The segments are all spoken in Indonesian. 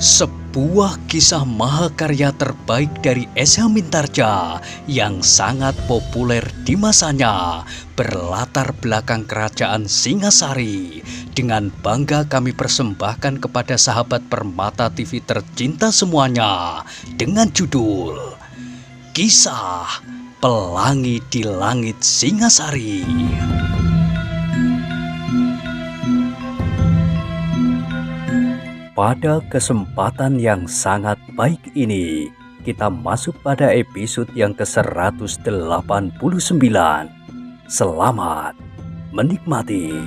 Sebuah kisah mahakarya terbaik dari Esa Mintarja yang sangat populer di masanya, berlatar belakang kerajaan Singasari. Dengan bangga kami persembahkan kepada sahabat Permata TV tercinta semuanya dengan judul Kisah Pelangi di Langit Singasari. Pada kesempatan yang sangat baik ini, kita masuk pada episode yang ke-189. Selamat menikmati.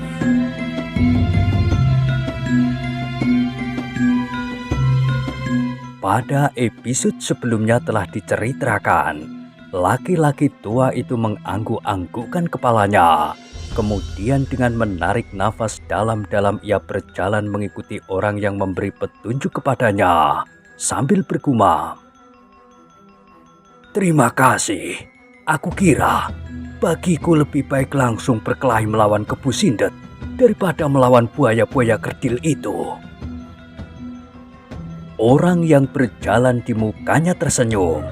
Pada episode sebelumnya telah diceritakan, laki-laki tua itu mengangguk-anggukkan kepalanya. Kemudian dengan menarik nafas dalam-dalam ia berjalan mengikuti orang yang memberi petunjuk kepadanya sambil bergumam. Terima kasih, aku kira bagiku lebih baik langsung berkelahi melawan Kebu Sindet daripada melawan buaya-buaya kerdil itu. Orang yang berjalan di mukanya tersenyum.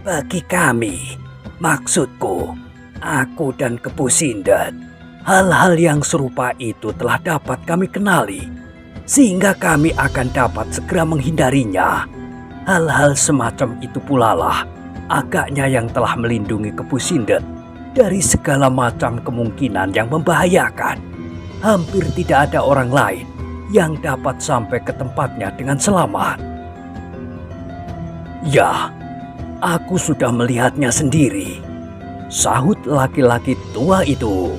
Bagi kami, maksudku, aku dan Kebu Sindet, hal-hal yang serupa itu telah dapat kami kenali, sehingga kami akan dapat segera menghindarinya. Hal-hal semacam itu pula lah agaknya yang telah melindungi Kebu Sindet dari segala macam kemungkinan yang membahayakan. Hampir tidak ada orang lain yang dapat sampai ke tempatnya dengan selamat. Ya, aku sudah melihatnya sendiri, sahut laki-laki tua itu.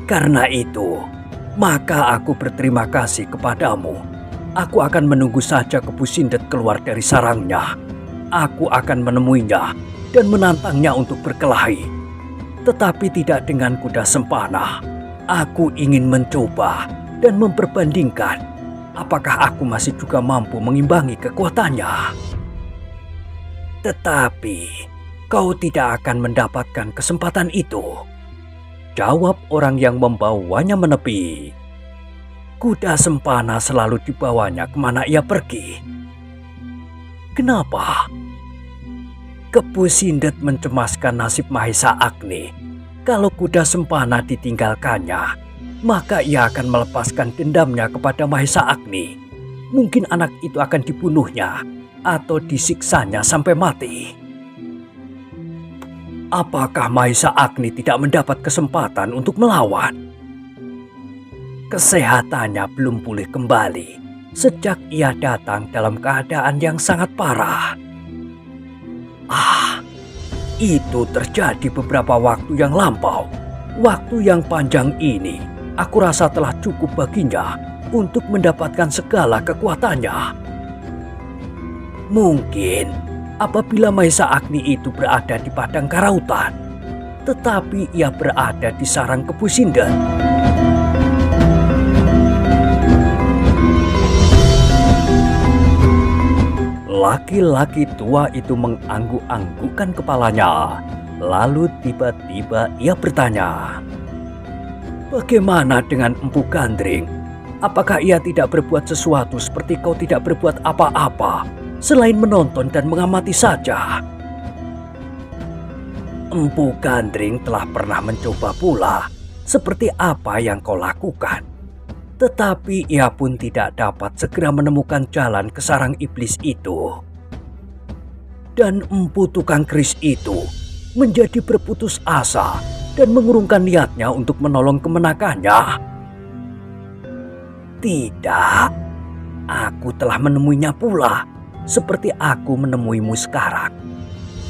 Karena itu, maka aku berterima kasih kepadamu. Aku akan menunggu saja Kebu Sindet keluar dari sarangnya. Aku akan menemuinya dan menantangnya untuk berkelahi. Tetapi tidak dengan kuda sempana. Aku ingin mencoba dan memperbandingkan apakah aku masih juga mampu mengimbangi kekuatannya. Tetapi kau tidak akan mendapatkan kesempatan itu, jawab orang yang membawanya menepi. Kuda sempana selalu dibawanya kemana ia pergi. Kenapa? Kebu Sindet mencemaskan nasib Mahesa Agni. Kalau kuda sempana ditinggalkannya, maka ia akan melepaskan dendamnya kepada Mahesa Agni. Mungkin anak itu akan dibunuhnya atau disiksanya sampai mati. Apakah Mahesa Agni tidak mendapat kesempatan untuk melawan? Kesehatannya belum pulih kembali sejak ia datang dalam keadaan yang sangat parah. Itu terjadi beberapa waktu yang lampau. Waktu yang panjang ini, aku rasa telah cukup baginya untuk mendapatkan segala kekuatannya. Mungkin apabila Mahesa Agni itu berada di padang karautan, tetapi ia berada di sarang Kebu Sindet. Laki-laki tua itu mengangguk-anggukkan kepalanya. Lalu tiba-tiba ia bertanya, bagaimana dengan Empu Gandring? Apakah ia tidak berbuat sesuatu seperti kau tidak berbuat apa-apa selain menonton dan mengamati saja? Empu Gandring telah pernah mencoba pula seperti apa yang kau lakukan. Tetapi ia pun tidak dapat segera menemukan jalan ke sarang iblis itu. Dan empu tukang keris itu menjadi berputus asa dan mengurungkan niatnya untuk menolong kemenakannya. Tidak, aku telah menemuinya pula, seperti aku menemuimu sekarang.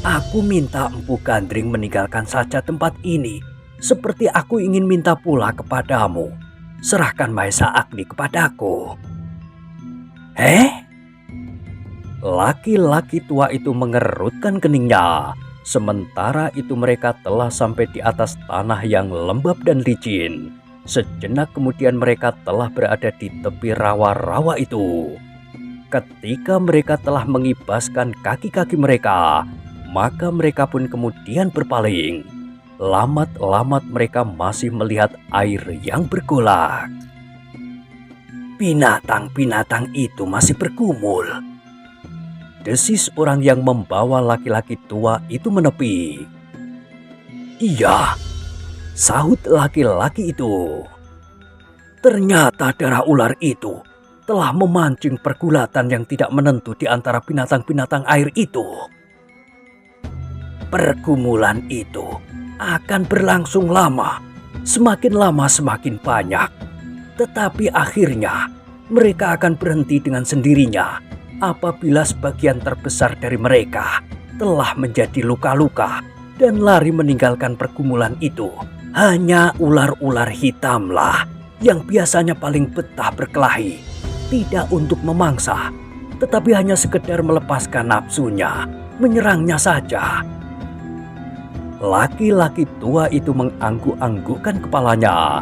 Aku minta Empu Gandring meninggalkan saja tempat ini, seperti aku ingin minta pula kepadamu. Serahkan Mahesa Agni kepadaku. Laki-laki tua itu mengerutkan keningnya. Sementara itu mereka telah sampai di atas tanah yang lembab dan licin. Sejenak kemudian mereka telah berada di tepi rawa-rawa itu. Ketika mereka telah mengibaskan kaki-kaki mereka, maka mereka pun kemudian berpaling. Lamat-lamat mereka masih melihat air yang bergolak. Binatang-binatang itu masih bergumul. Desis orang yang membawa laki-laki tua itu menepi. Iya, sahut laki-laki itu. Ternyata darah ular itu telah memancing pergulatan yang tidak menentu di antara binatang-binatang air itu. Pergumulan itu akan berlangsung lama, semakin lama semakin banyak. Tetapi akhirnya mereka akan berhenti dengan sendirinya apabila sebagian terbesar dari mereka telah menjadi luka-luka dan lari meninggalkan pergumulan itu. Hanya ular-ular hitamlah yang biasanya paling betah berkelahi, tidak untuk memangsa, tetapi hanya sekedar melepaskan nafsunya, menyerangnya saja. Laki-laki tua itu mengangguk-anggukkan kepalanya.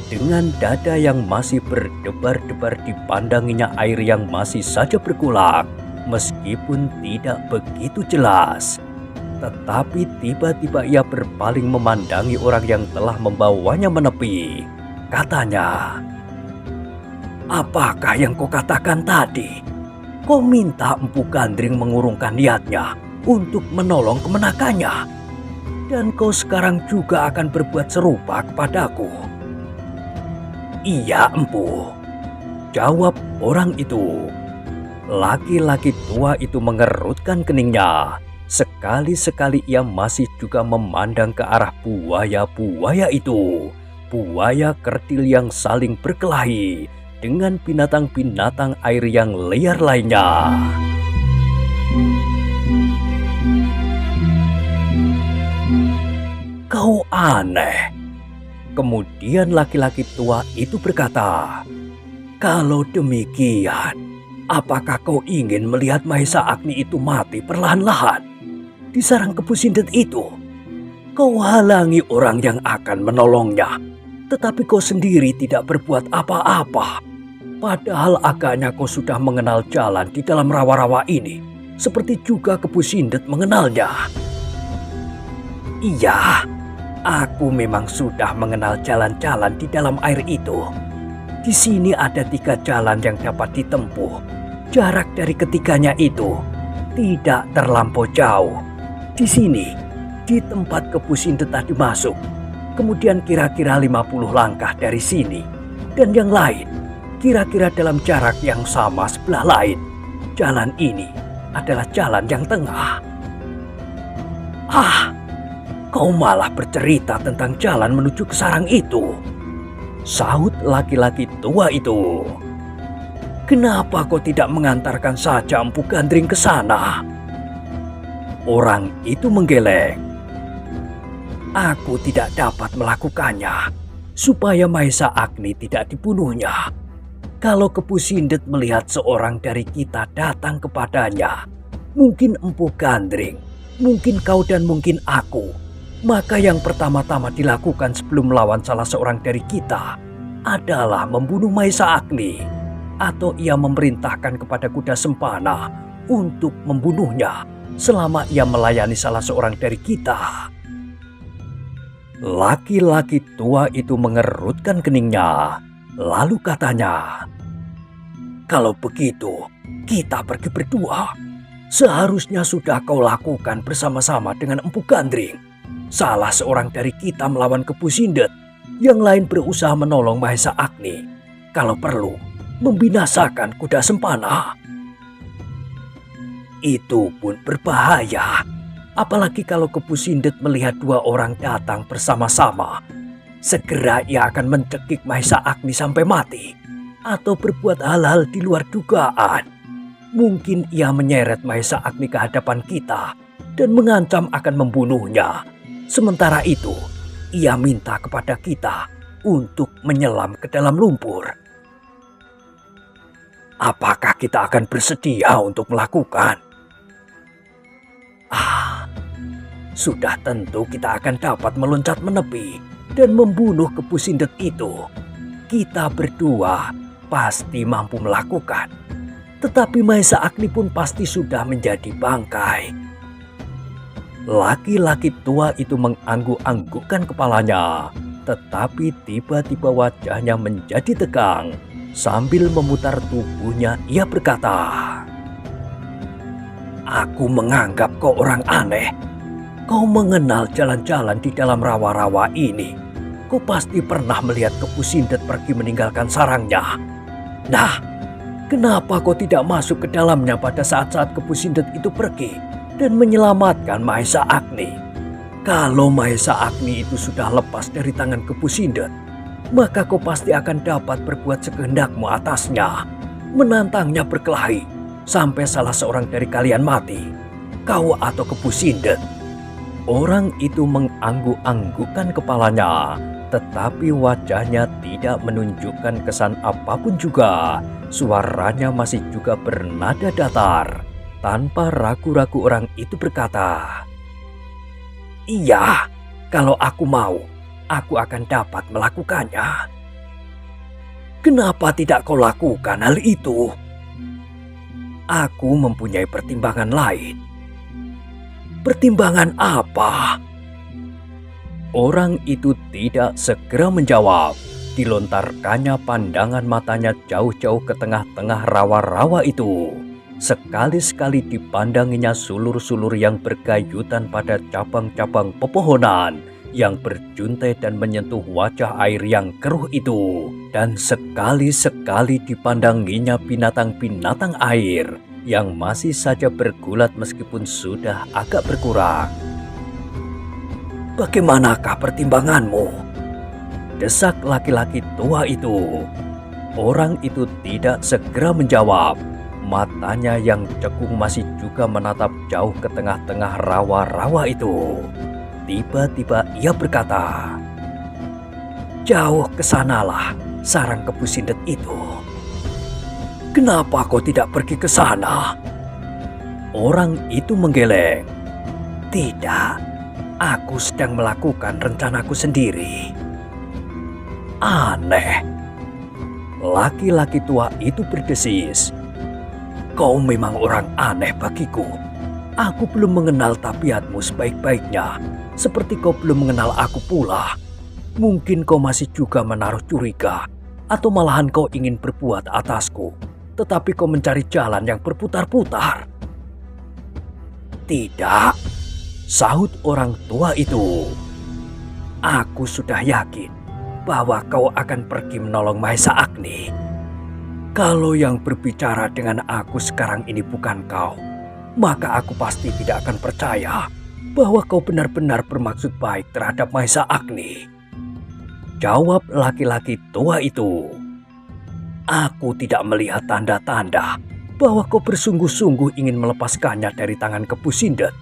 Dengan dada yang masih berdebar-debar dipandanginya air yang masih saja bergolak, meskipun tidak begitu jelas. Tetapi tiba-tiba ia berpaling memandangi orang yang telah membawanya menepi. Katanya, "Apakah yang kau katakan tadi? Kau minta Empu Gandring mengurungkan niatnya untuk menolong kemenakannya. Dan kau sekarang juga akan berbuat serupa kepadaku." "Iya, Empu," jawab orang itu. Laki-laki tua itu mengerutkan keningnya. Sekali-sekali ia masih juga memandang ke arah buaya-buaya itu. Buaya kerdil yang saling berkelahi dengan binatang-binatang air yang liar lainnya. "Kau aneh." Kemudian laki-laki tua itu berkata, "Kalau demikian, apakah kau ingin melihat Mahesa Agni itu mati perlahan-lahan di sarang Kebu Sindet itu? Kau halangi orang yang akan menolongnya, tetapi kau sendiri tidak berbuat apa-apa. Padahal agaknya kau sudah mengenal jalan di dalam rawa-rawa ini, seperti juga Kebu Sindet mengenalnya." "Iya, aku memang sudah mengenal jalan-jalan di dalam air itu. Di sini ada 3 jalan yang dapat ditempuh. Jarak dari ketiganya itu tidak terlampau jauh. Di sini, di tempat Kebu Sindet tadi masuk, kemudian kira-kira 50 langkah dari sini. Dan yang lain, kira-kira dalam jarak yang sama sebelah lain. Jalan ini adalah jalan yang tengah." "Ah, kau malah bercerita tentang jalan menuju ke sarang itu," sahut laki-laki tua itu. "Kenapa kau tidak mengantarkan saja Empu Gandring ke sana?" Orang itu menggeleng. "Aku tidak dapat melakukannya supaya Mahesa Agni tidak dibunuhnya. Kalau Kebu Sindet melihat seorang dari kita datang kepadanya, mungkin Empu Gandring, mungkin kau dan mungkin aku, maka yang pertama-tama dilakukan sebelum melawan salah seorang dari kita adalah membunuh Mahesa Agni, atau ia memerintahkan kepada kuda sempana untuk membunuhnya selama ia melayani salah seorang dari kita." Laki-laki tua itu mengerutkan keningnya, lalu katanya, "Kalau begitu, kita pergi berdua. Seharusnya sudah kau lakukan bersama-sama dengan Empu Gandring. Salah seorang dari kita melawan Kebu Sindet, yang lain berusaha menolong Mahesa Agni. Kalau perlu, membinasakan kuda sempana. Itu pun berbahaya, apalagi kalau Kebu Sindet melihat 2 orang datang bersama-sama. Segera ia akan mencekik Mahesa Agni sampai mati, atau berbuat hal-hal di luar dugaan. Mungkin ia menyeret Mahesa Agni ke hadapan kita dan mengancam akan membunuhnya. Sementara itu, ia minta kepada kita untuk menyelam ke dalam lumpur. Apakah kita akan bersedia untuk melakukan? Sudah tentu kita akan dapat meloncat menepi dan membunuh Kebu Sindet itu. Kita berdua pasti mampu melakukan. Tetapi Mahesa Agni pun pasti sudah menjadi bangkai." Laki-laki tua itu mengangguk-anggukkan kepalanya, tetapi tiba-tiba wajahnya menjadi tegang. Sambil memutar tubuhnya, ia berkata, "Aku menganggap kau orang aneh. Kau mengenal jalan-jalan di dalam rawa-rawa ini. Kau pasti pernah melihat Kepu Sindet pergi meninggalkan sarangnya. Nah, kenapa kau tidak masuk ke dalamnya pada saat-saat Kepu Sindet itu pergi dan menyelamatkan Mahesa Agni? Kalau Mahesa Agni itu sudah lepas dari tangan Kepu Sindet, maka kau pasti akan dapat berbuat sekehendakmu atasnya, menantangnya berkelahi sampai salah seorang dari kalian mati, kau atau Kepu Sindet." Orang itu mengangguk-anggukkan kepalanya, tetapi wajahnya tidak menunjukkan kesan apapun juga. Suaranya masih juga bernada datar. Tanpa ragu-ragu orang itu berkata, "Iya, kalau aku mau, aku akan dapat melakukannya." "Kenapa tidak kau lakukan hal itu?" "Aku mempunyai pertimbangan lain." "Pertimbangan apa?" Orang itu tidak segera menjawab. Dilontarkannya pandangan matanya jauh-jauh ke tengah-tengah rawa-rawa itu. Sekali-sekali dipandanginya sulur-sulur yang bergayutan pada cabang-cabang pepohonan yang berjuntai dan menyentuh wajah air yang keruh itu. Dan sekali-sekali dipandanginya binatang-binatang air yang masih saja bergulat meskipun sudah agak berkurang. "Bagaimanakah pertimbanganmu?" desak laki-laki tua itu. Orang itu tidak segera menjawab. Matanya yang cekung masih juga menatap jauh ke tengah-tengah rawa-rawa itu. Tiba-tiba ia berkata, "Jauh ke sanalah sarang Kepu Sindet itu." "Kenapa kau tidak pergi ke sana?" Orang itu menggeleng. "Tidak, aku sedang melakukan rencanaku sendiri." "Aneh." Laki-laki tua itu berdesis. "Kau memang orang aneh bagiku. Aku belum mengenal tabiatmu sebaik-baiknya, seperti kau belum mengenal aku pula. Mungkin kau masih juga menaruh curiga, atau malahan kau ingin berbuat atasku, tetapi kau mencari jalan yang berputar-putar." "Tidak," sahut orang tua itu. "Aku sudah yakin bahwa kau akan pergi menolong Mahesa Agni. Kalau yang berbicara dengan aku sekarang ini bukan kau, maka aku pasti tidak akan percaya bahwa kau benar-benar bermaksud baik terhadap Mahesa Agni." Jawab laki-laki tua itu. "Aku tidak melihat tanda-tanda bahwa kau bersungguh-sungguh ingin melepaskannya dari tangan Kepu Sindet.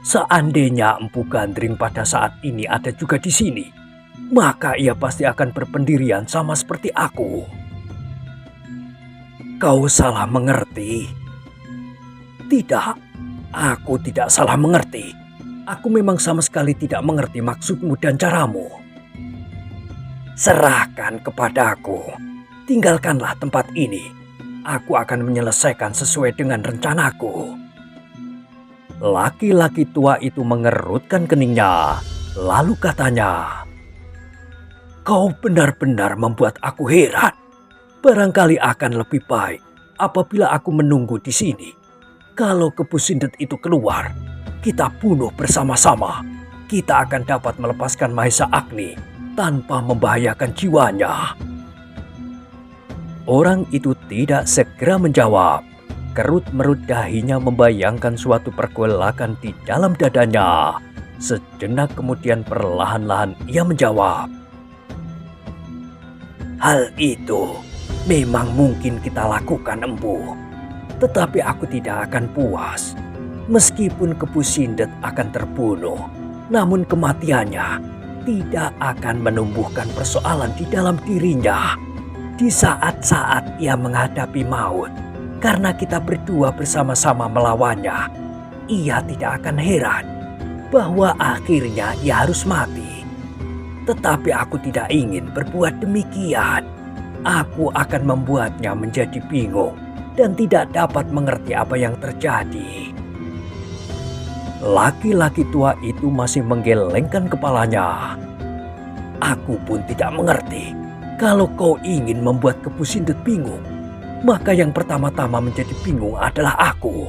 Seandainya Empu Gandring pada saat ini ada juga di sini, maka ia pasti akan berpendirian sama seperti aku." "Kau salah mengerti." "Tidak, aku tidak salah mengerti. Aku memang sama sekali tidak mengerti maksudmu dan caramu." "Serahkan kepadaku. Tinggalkanlah tempat ini. Aku akan menyelesaikan sesuai dengan rencanaku." Laki-laki tua itu mengerutkan keningnya. Lalu katanya, "Kau benar-benar membuat aku heran. Barangkali akan lebih baik apabila aku menunggu di sini. Kalau Kepu Sindet itu keluar, kita bunuh bersama-sama. Kita akan dapat melepaskan Mahesa Agni tanpa membahayakan jiwanya." Orang itu tidak segera menjawab. Kerut-merut dahinya membayangkan suatu pergolakan di dalam dadanya. Sejenak kemudian perlahan-lahan ia menjawab, "Hal itu memang mungkin kita lakukan, Empu. Tetapi aku tidak akan puas. Meskipun Kepu Sindet akan terbunuh, namun kematiannya tidak akan menumbuhkan persoalan di dalam dirinya. Di saat-saat ia menghadapi maut, karena kita berdua bersama-sama melawannya, ia tidak akan heran bahwa akhirnya ia harus mati. Tetapi aku tidak ingin berbuat demikian. Aku akan membuatnya menjadi bingung dan tidak dapat mengerti apa yang terjadi." Laki-laki tua itu masih menggelengkan kepalanya. "Aku pun tidak mengerti Kalau kau ingin membuat Kepu Sindut bingung, maka yang pertama-tama menjadi bingung adalah aku.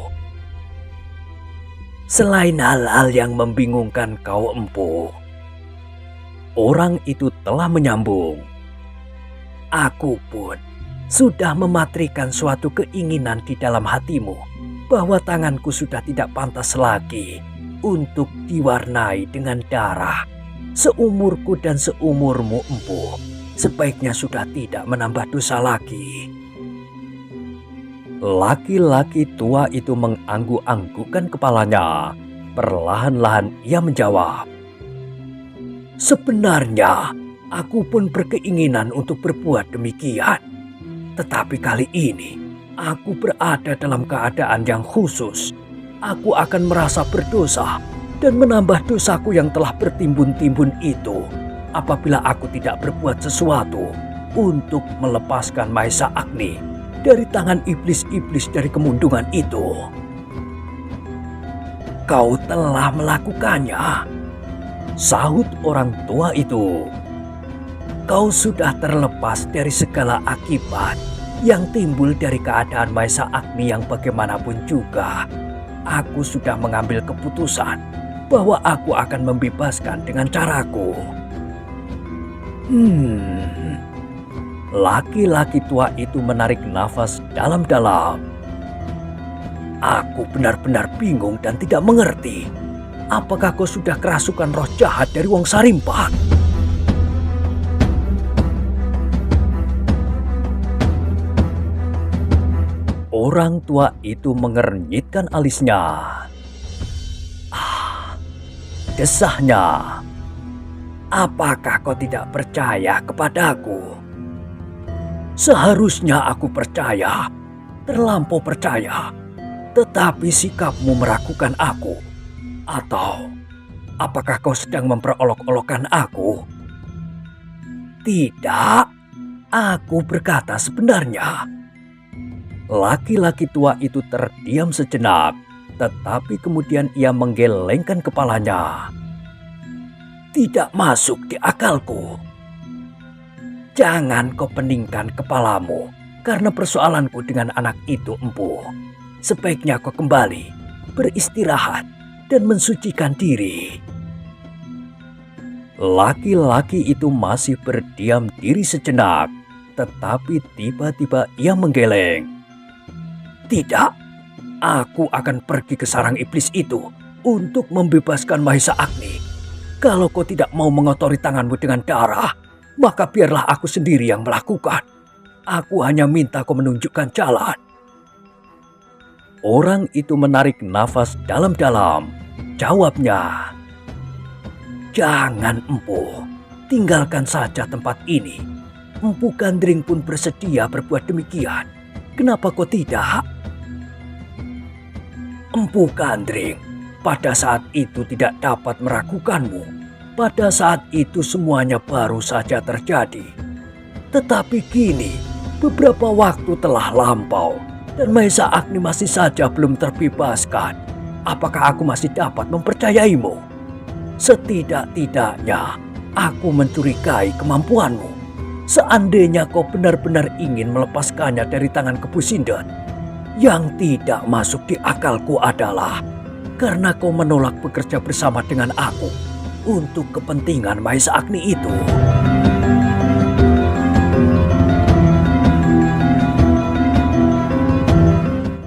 Selain hal-hal yang membingungkan kau, Empu, orang itu telah menyambung. Aku pun sudah mematrikan suatu keinginan di dalam hatimu bahwa tanganku sudah tidak pantas lagi untuk diwarnai dengan darah. Seumurku dan seumurmu, Empu, sebaiknya sudah tidak menambah dosa lagi. Laki-laki tua itu mengangguk-anggukkan kepalanya. Perlahan-lahan ia menjawab, sebenarnya aku pun berkeinginan untuk berbuat demikian. Tetapi kali ini aku berada dalam keadaan yang khusus. Aku akan merasa berdosa dan menambah dosaku yang telah bertimbun-timbun itu apabila aku tidak berbuat sesuatu untuk melepaskan Maesa Agni dari tangan iblis-iblis dari kemundungan itu. Kau telah melakukannya, sahut orang tua itu. Kau sudah terlepas dari segala akibat yang timbul dari keadaan Maesa Agni yang bagaimanapun juga. Aku sudah mengambil keputusan bahwa aku akan membebaskan dengan caraku. Laki-laki tua itu menarik nafas dalam-dalam. Aku benar-benar bingung dan tidak mengerti. Apakah kau sudah kerasukan roh jahat dari Wong Sarimpa? Orang tua itu mengernyitkan alisnya. Desahnya. Apakah kau tidak percaya kepadaku? Seharusnya aku percaya, terlampau percaya, tetapi sikapmu meragukan aku. Atau apakah kau sedang memperolok-olokkan aku? Tidak, aku berkata sebenarnya. Laki-laki tua itu terdiam sejenak, tetapi kemudian ia menggelengkan kepalanya. Tidak masuk di akalku. Jangan kau peningkan kepalamu karena persoalanku dengan anak itu, Empu. Sebaiknya kau kembali, beristirahat, dan mensucikan diri. Laki-laki itu masih berdiam diri sejenak, tetapi tiba-tiba ia menggeleng. Tidak, aku akan pergi ke sarang iblis itu untuk membebaskan Maesa Agni. Kalau kau tidak mau mengotori tanganmu dengan darah, maka biarlah aku sendiri yang melakukan. Aku hanya minta kau menunjukkan jalan. Orang itu menarik nafas dalam-dalam. Jawabnya, jangan, Empu. Tinggalkan saja tempat ini. Empu Gandring pun bersedia berbuat demikian. Kenapa kau tidak? Empu Gandring pada saat itu tidak dapat meragukanmu. Pada saat itu semuanya baru saja terjadi. Tetapi kini beberapa waktu telah lampau dan Maesa Agni masih saja belum terbebaskan. Apakah aku masih dapat mempercayaimu? Setidak-tidaknya aku mencurigai kemampuanmu. Seandainya kau benar-benar ingin melepaskannya dari tangan Kepu Sindut, yang tidak masuk di akalku adalah karena kau menolak bekerja bersama dengan aku untuk kepentingan Maesa Agni itu.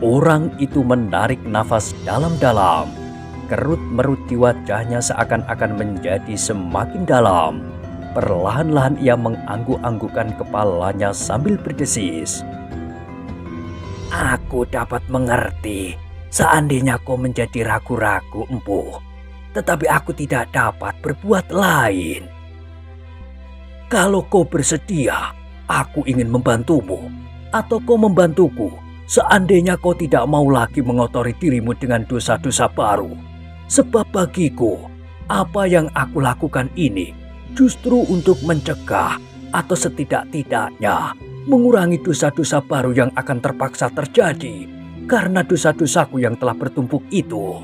Orang itu menarik nafas dalam-dalam. Kerut-merut di wajahnya seakan-akan menjadi semakin dalam. Perlahan-lahan ia mengangguk-anggukkan kepalanya sambil berdesis. Aku dapat mengerti seandainya kau menjadi ragu-ragu, Empu. Tetapi aku tidak dapat berbuat lain. Kalau kau bersedia, aku ingin membantumu. Atau kau membantuku seandainya kau tidak mau lagi mengotori dirimu dengan dosa-dosa baru. Sebab bagiku, apa yang aku lakukan ini justru untuk mencegah atau setidak-tidaknya mengurangi dosa-dosa baru yang akan terpaksa terjadi karena dosa-dosaku yang telah bertumpuk itu.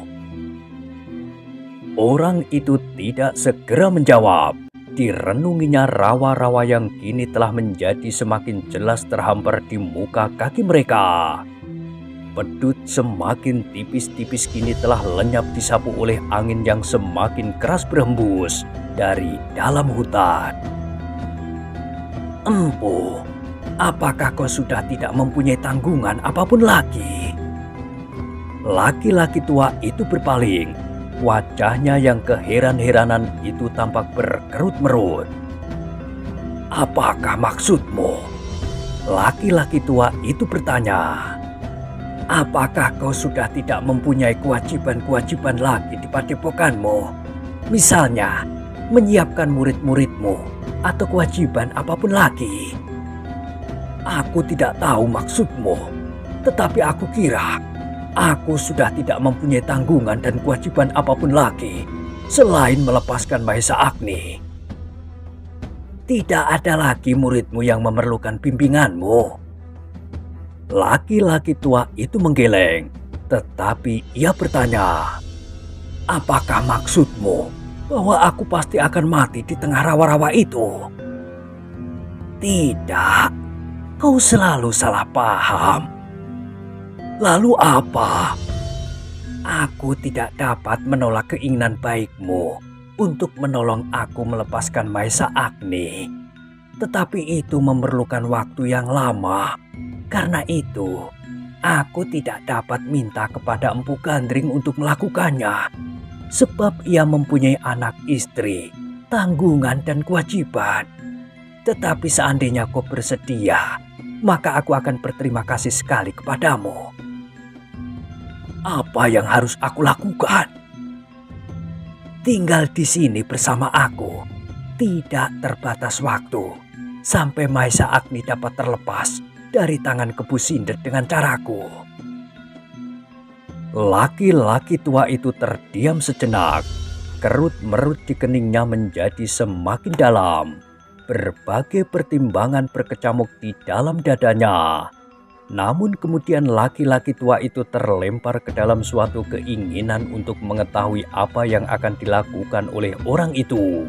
Orang itu tidak segera menjawab. direnunginya rawa-rawa yang kini telah menjadi semakin jelas terhampar di muka kaki mereka. Pedut semakin tipis-tipis kini telah lenyap disapu oleh angin yang semakin keras berhembus dari dalam hutan. Empu, apakah kau sudah tidak mempunyai tanggungan apapun lagi? Laki-laki tua itu berpaling. Wajahnya yang keheran-heranan itu tampak berkerut-merut. Apakah maksudmu? Laki-laki tua itu bertanya. Apakah kau sudah tidak mempunyai kewajiban-kewajiban lagi di padepokanmu? Misalnya, menyiapkan murid-muridmu atau kewajiban apapun lagi. Aku tidak tahu maksudmu, tetapi aku kira aku sudah tidak mempunyai tanggungan dan kewajiban apapun lagi selain melepaskan Mahesa Agni. Tidak ada lagi muridmu yang memerlukan bimbinganmu. Laki-laki tua itu menggeleng, tetapi ia bertanya, apakah maksudmu bahwa aku pasti akan mati di tengah rawa-rawa itu? Tidak, kau selalu salah paham. Lalu apa? Aku tidak dapat menolak keinginan baikmu untuk menolong aku melepaskan Mahesa Agni. Tetapi itu memerlukan waktu yang lama. Karena itu, aku tidak dapat minta kepada Empu Gandring untuk melakukannya. Sebab ia mempunyai anak istri, tanggungan dan kewajiban. Tetapi seandainya kau bersedia, maka aku akan berterima kasih sekali kepadamu. Apa yang harus aku lakukan? Tinggal di sini bersama aku, tidak terbatas waktu, sampai Mahesa Agni dapat terlepas dari tangan Kebu Sindet dengan caraku. Laki-laki tua itu terdiam sejenak, kerut-merut di keningnya menjadi semakin dalam. Berbagai pertimbangan berkecamuk di dalam dadanya. Namun kemudian laki-laki tua itu terlempar ke dalam suatu keinginan untuk mengetahui apa yang akan dilakukan oleh orang itu.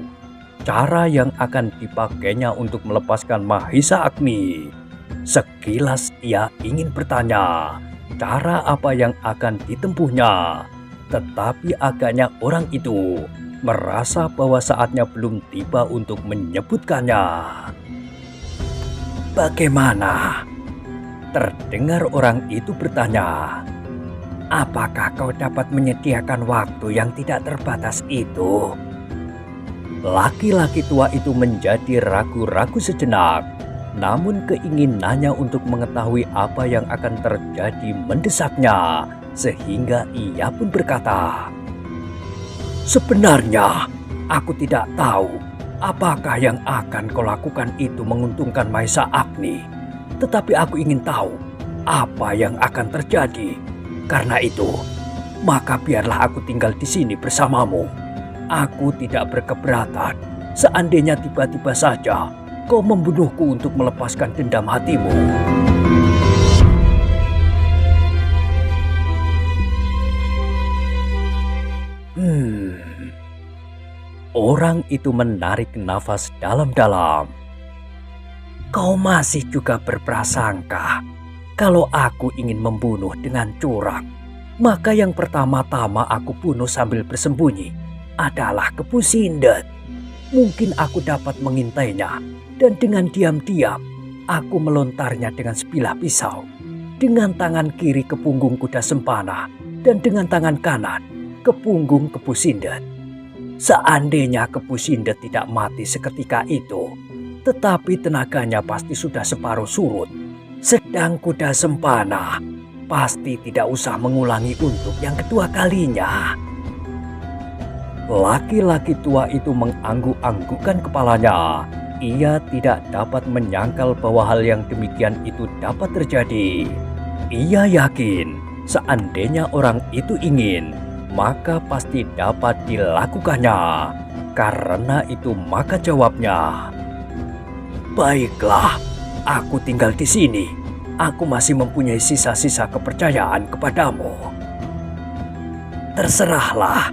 Cara yang akan dipakainya untuk melepaskan Mahesa Agni. Sekilas ia ingin bertanya, cara apa yang akan ditempuhnya. Tetapi agaknya orang itu merasa bahwa saatnya belum tiba untuk menyebutkannya. Bagaimana? Terdengar orang itu bertanya, apakah kau dapat menyediakan waktu yang tidak terbatas itu? Laki-laki tua itu menjadi ragu-ragu sejenak, namun keinginannya untuk mengetahui apa yang akan terjadi mendesaknya, sehingga ia pun berkata, sebenarnya aku tidak tahu apakah yang akan kau lakukan itu menguntungkan Mahesa Agni. Tetapi aku ingin tahu apa yang akan terjadi. Karena itu, maka biarlah aku tinggal di sini bersamamu. Aku tidak berkeberatan seandainya tiba-tiba saja kau membunuhku untuk melepaskan dendam hatimu. Orang itu menarik nafas dalam-dalam. Kau masih juga berprasangka kalau aku ingin membunuh dengan curang, maka yang pertama-tama aku bunuh sambil bersembunyi adalah Kebu Sindet. Mungkin aku dapat mengintainya dan dengan diam-diam aku melontarnya dengan sebilah pisau. Dengan tangan kiri ke punggung kuda Sempana dan dengan tangan kanan ke punggung Kebu Sindet. Seandainya Kebu Sindet tidak mati seketika itu, tetapi tenaganya pasti sudah separuh surut. Sedang kuda Sempana pasti tidak usah mengulangi untuk yang kedua kalinya. Laki-laki tua itu mengangguk-anggukkan kepalanya. Ia tidak dapat menyangkal bahwa hal yang demikian itu dapat terjadi. Ia yakin seandainya orang itu ingin, maka pasti dapat dilakukannya. Karena itu maka jawabnya, baiklah, aku tinggal di sini. Aku masih mempunyai sisa-sisa kepercayaan kepadamu. Terserahlah,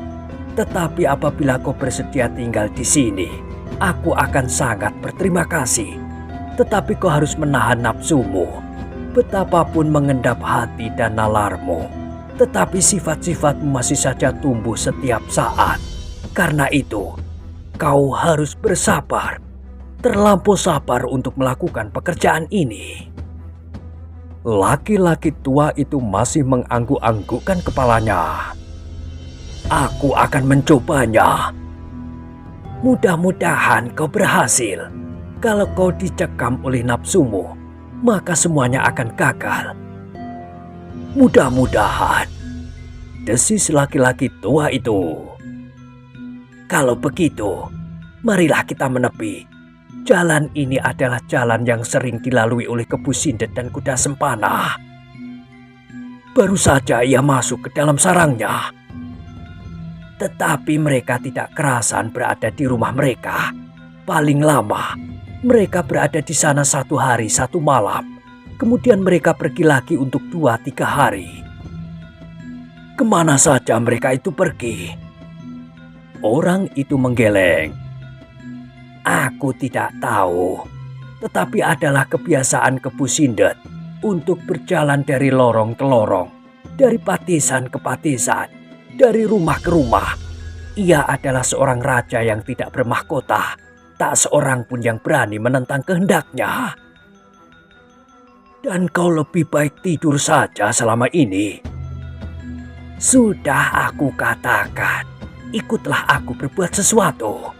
tetapi apabila kau bersedia tinggal di sini, aku akan sangat berterima kasih. Tetapi kau harus menahan nafsumu. Betapapun mengendap hati dan nalarmu, tetapi sifat-sifatmu masih saja tumbuh setiap saat. Karena itu, kau harus bersabar. Terlampau sabar untuk melakukan pekerjaan ini. Laki-laki tua itu masih mengangguk-anggukkan kepalanya. Aku akan mencobanya. Mudah-mudahan kau berhasil. Kalau kau dicekam oleh nafsumu, maka semuanya akan gagal. Mudah-mudahan, desis laki-laki tua itu. Kalau begitu, marilah kita menepi. Jalan ini adalah jalan yang sering dilalui oleh Kebu Sindet dan kuda sempana. Baru saja ia masuk ke dalam sarangnya. Tetapi mereka tidak kerasan berada di rumah mereka. Paling lama, mereka berada di sana 1 hari 1 malam. Kemudian mereka pergi lagi untuk 2-3 hari. Kemana saja mereka itu pergi? Orang itu menggeleng. Aku tidak tahu. Tetapi adalah kebiasaan Kebu Sindet untuk berjalan dari lorong ke lorong, dari patisan ke patisan, dari rumah ke rumah. Ia adalah seorang raja yang tidak bermahkota. Tak seorang pun yang berani menentang kehendaknya. Dan kau lebih baik tidur saja selama ini. Sudah aku katakan, ikutlah aku berbuat sesuatu.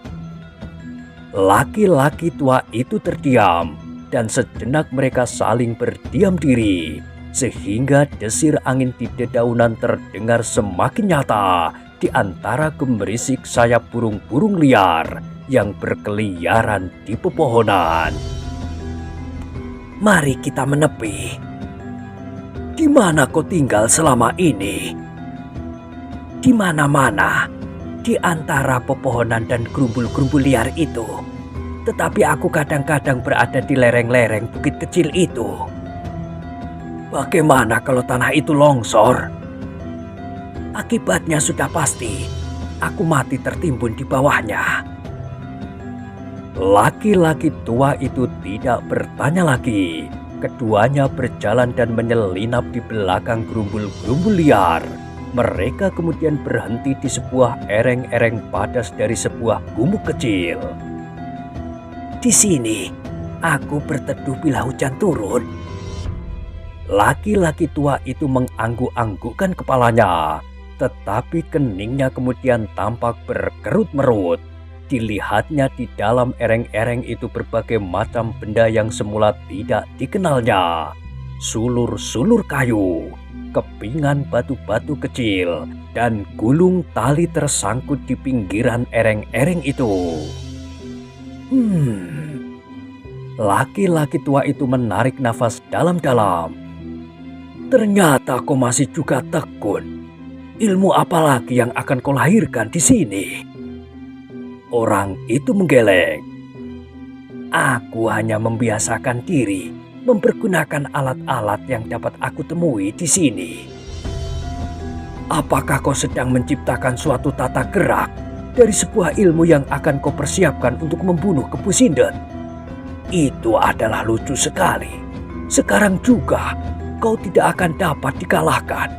Laki-laki tua itu terdiam dan sejenak mereka saling berdiam diri. Sehingga desir angin di dedaunan terdengar semakin nyata di antara gemerisik sayap burung-burung liar yang berkeliaran di pepohonan. Mari kita menepi. Di mana kau tinggal selama ini? Di mana-mana, di antara pepohonan dan gerumbul-gerumbul liar itu. Tetapi aku kadang-kadang berada di lereng-lereng bukit kecil itu. Bagaimana kalau tanah itu longsor? Akibatnya sudah pasti, aku mati tertimbun di bawahnya. Laki-laki tua itu tidak bertanya lagi. Keduanya berjalan dan menyelinap di belakang gerumbul-gerumbul liar. Mereka kemudian berhenti di sebuah ereng-ereng padas dari sebuah gumuk kecil. Di sini, aku berteduh bila hujan turun. Laki-laki tua itu mengangguk-anggukkan kepalanya, tetapi keningnya kemudian tampak berkerut-merut. Dilihatnya di dalam ereng-ereng itu berbagai macam benda yang semula tidak dikenalnya. Sulur-sulur kayu, kepingan batu-batu kecil, dan gulung tali tersangkut di pinggiran ereng-ereng itu. Laki-laki tua itu menarik nafas dalam-dalam. Ternyata kau masih juga tekun. Ilmu apa lagi yang akan kau lahirkan di sini? Orang itu menggeleng. Aku hanya membiasakan diri mempergunakan alat-alat yang dapat aku temui di sini. Apakah kau sedang menciptakan suatu tata gerak dari sebuah ilmu yang akan kau persiapkan untuk membunuh Kebu Sindet? Itu adalah lucu sekali. Sekarang juga kau tidak akan dapat dikalahkan.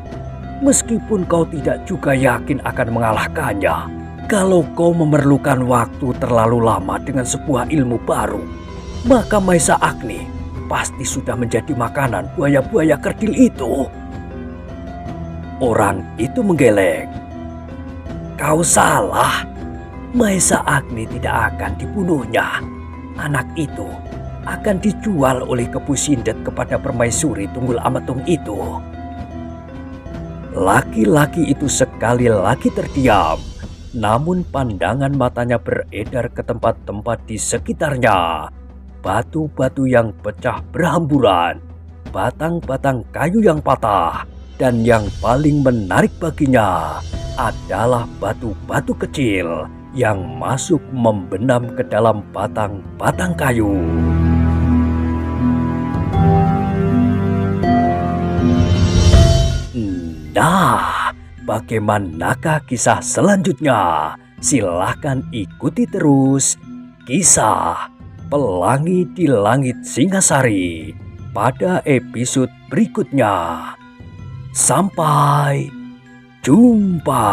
Meskipun kau tidak juga yakin akan mengalahkannya. Kalau kau memerlukan waktu terlalu lama dengan sebuah ilmu baru, maka Maisa Agni pasti sudah menjadi makanan buaya-buaya kerdil itu. Orang itu menggeleng. Kau salah. Maisa Agni tidak akan dibunuhnya. Anak itu akan dijual oleh Kebu Sindet kepada permaisuri Tunggul Ametung itu. Laki-laki itu sekali lagi terdiam. Namun pandangan matanya beredar ke tempat-tempat di sekitarnya. Batu-batu yang pecah berhamburan, batang-batang kayu yang patah, dan yang paling menarik baginya adalah batu-batu kecil yang masuk membenam ke dalam batang-batang kayu. Nah, bagaimanakah kisah selanjutnya? Silahkan ikuti terus kisah Pelangi di Langit Singasari pada episode berikutnya. Sampai jumpa.